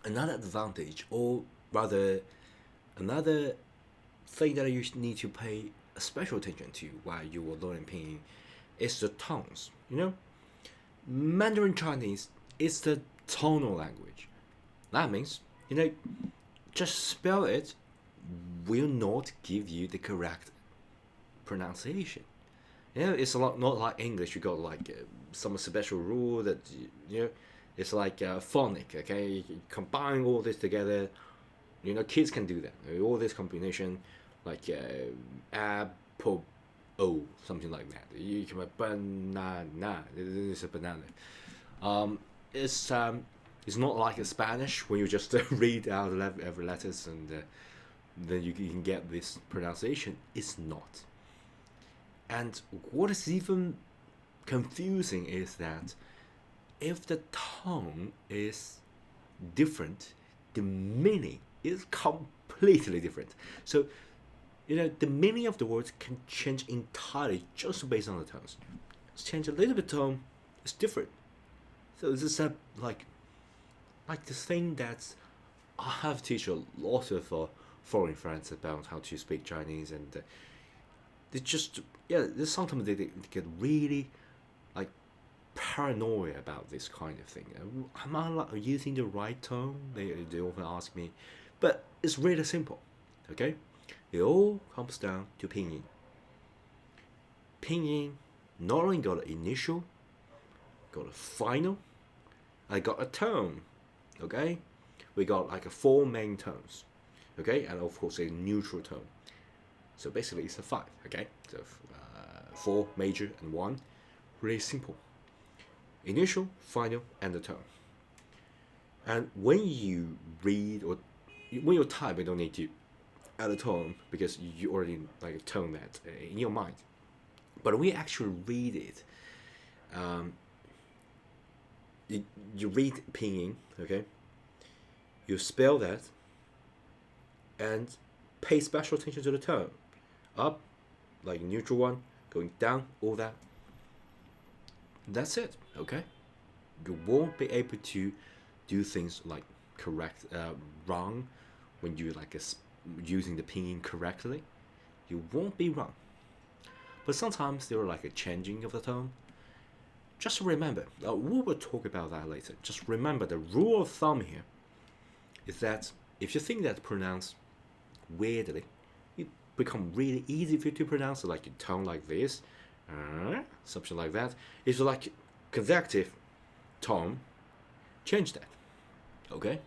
Another advantage, or rather, another thing that you need to pay special attention to while you are learning Pinyin is the tones. Mandarin Chinese is the tonal language. That means, just spell it will not give you the correct pronunciation. It's a lot not like English. You got like some special rule that it's like phonic. Okay, you combine all this together. Kids can do that. All this combination, like apple, something like that. You can banana. It's a banana. Um, it's not like in Spanish when you just read out every letters and then you can get this pronunciation. It's not. And what is even confusing is that if the tone is different, the meaning is completely different. So, the meaning of the words can change entirely just based on the tones. It's change a little bit tone, it's different. So this is like the thing that I have teach a lot of foreign friends about how to speak Chinese, and they just sometimes they get really like paranoia about this kind of thing. Am I like, using the right tone? They often ask me, but it's really simple. Okay, it all comes down to pinyin. Pinyin not only got an initial, got a final, I got a tone. Okay, we got like a four main tones. Okay, and of course a neutral tone. So basically it's a five. Okay, so four major and one. Really simple. Initial, final, and the tone. And when you read or when you type, you don't need to add a tone because you already like tone that in your mind. But when you actually read it, um, you read pinyin, okay? You spell that and pay special attention to the tone. Up, like neutral one, going down, all that. That's it, okay? You won't be able to do things like correct, wrong when you like using the pinyin correctly. You won't be wrong. But sometimes there are like a changing of the tone. Just remember, we will talk about that later. Just remember the rule of thumb here is that if you think that pronounced weirdly, it become really easy for you to pronounce it, like you tone like this, something like that. If you like consecutive tone, change that. Okay,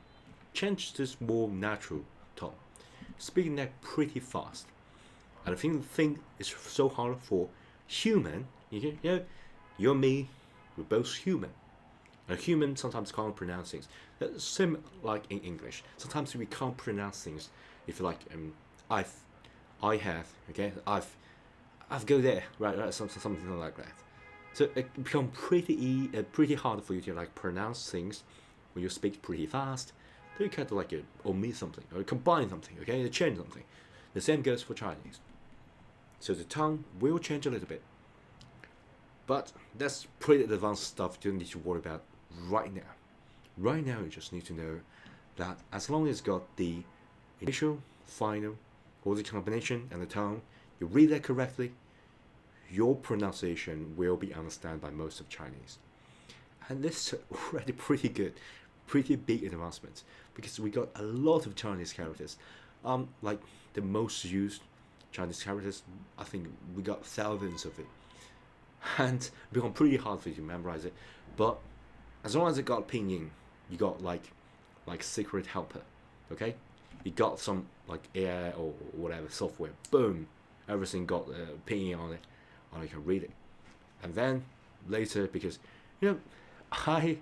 change this more natural tone. Speaking that pretty fast. And I think it's so hard for human. You and me, we're both human. A human sometimes can't pronounce things. Same like in English. Sometimes we can't pronounce things. If you like, I've, I have, okay, I've go there, right, something like that. So it becomes pretty hard for you to like pronounce things when you speak pretty fast. Then you kind of like omit something or combine something, okay, you change something. The same goes for Chinese. So the tongue will change a little bit. But that's pretty advanced stuff you don't need to worry about right now. Right now, you just need to know that as long as it's got the initial, final, or the combination and the tone, you read that correctly, your pronunciation will be understood by most of Chinese. And this is already pretty good, pretty big advancement because we got a lot of Chinese characters. Like the most used Chinese characters, I think we got thousands of it. And it become pretty hard for you to memorize it. But as long as it got pinyin, you got like secret helper, okay? You got some like AI or whatever software, boom, everything got pinyin on it, and you can read it. And then later, because you know, I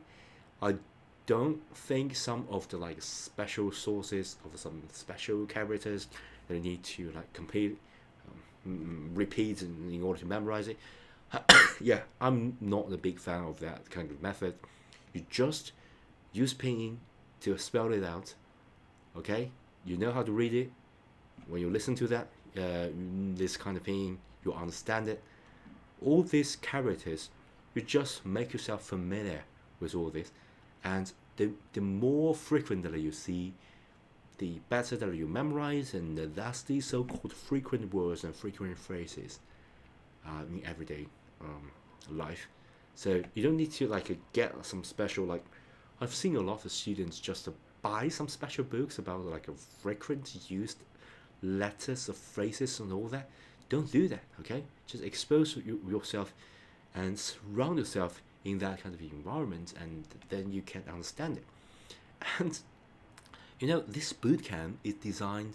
don't think some of the like special sources of some special characters that you need to like complete, repeat in order to memorize it. Yeah, I'm not a big fan of that kind of method. You just use pinyin to spell it out. Okay, you know how to read it. When you listen to that, this kind of pinyin, you understand it. All these characters, you just make yourself familiar with all this, and the more frequently you see, the better that you memorize, and that's the so-called frequent words and frequent phrases in everyday life. So you don't need to like get some special like. I've seen a lot of students just buy some special books about like a frequent used letters or phrases and all that. Don't do that, okay? Just expose yourself and surround yourself in that kind of environment, and then you can understand it. And this boot camp is designed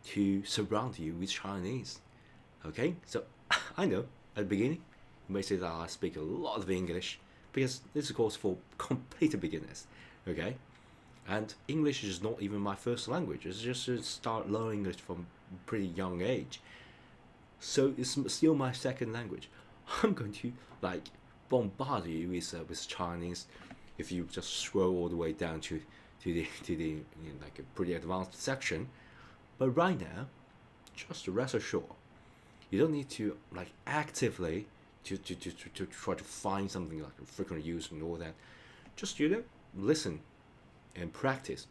to surround you with Chinese. Okay, so I know at the beginning you may say that I speak a lot of English because this is a course for complete beginners. Okay, and English is not even my first language. It's just to start learning English from a pretty young age. So it's still my second language. I'm going to like bombard you with Chinese if you just scroll all the way down to the like a pretty advanced section. But right now, just rest assured, you don't need to like actively to try to find something like a frequent use and all that. Just listen and practice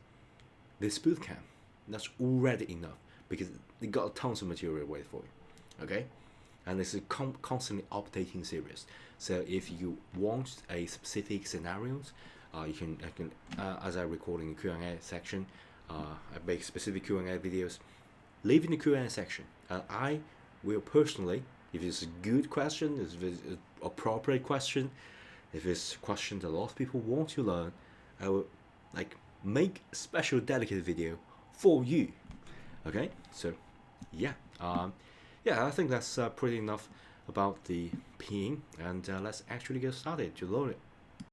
this boot camp. That's already enough because they got tons of material waiting for you. Okay, and it's a constantly updating series. So if you want a specific scenarios, you can as I record in the Q&A section, I make specific Q&A videos. Leave in the Q&A section, and I will personally, if it's a good question, if it's an appropriate question, if it's a question that a lot of people want to learn, I will like make a special dedicated video for you. Okay, so yeah, I think that's pretty enough about the pinyin, and let's actually get started to learn it.